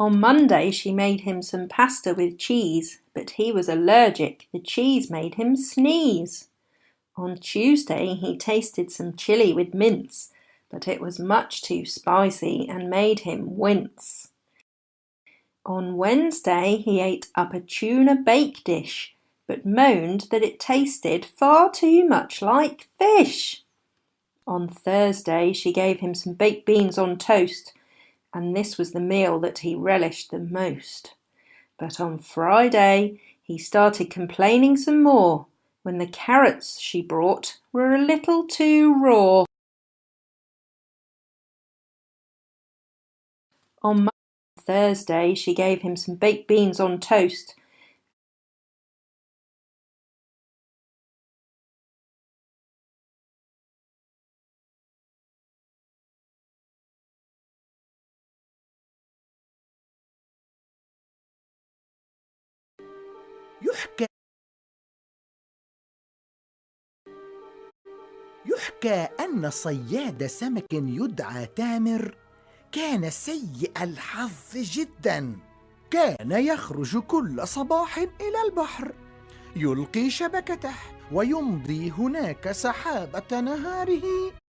On Monday she made him some pasta with cheese, but he was allergic. The cheese made him sneeze. On Tuesday he tasted some chili with mince, but it was much too spicy and made him wince. On Wednesday he ate up a tuna bake dish, but moaned that it tasted far too much like fish. On Thursday she gave him some baked beans on toast, and this was the meal that he relished the most. But on Friday he started complaining some more when the carrots she brought were a little too raw. On Thursday she gave him some baked beans on toast. يحكى أن صياد سمك يدعى تامر كان سيء الحظ جدا. كان يخرج كل صباح إلى البحر يلقي شبكته ويمضي هناك سحابة نهاره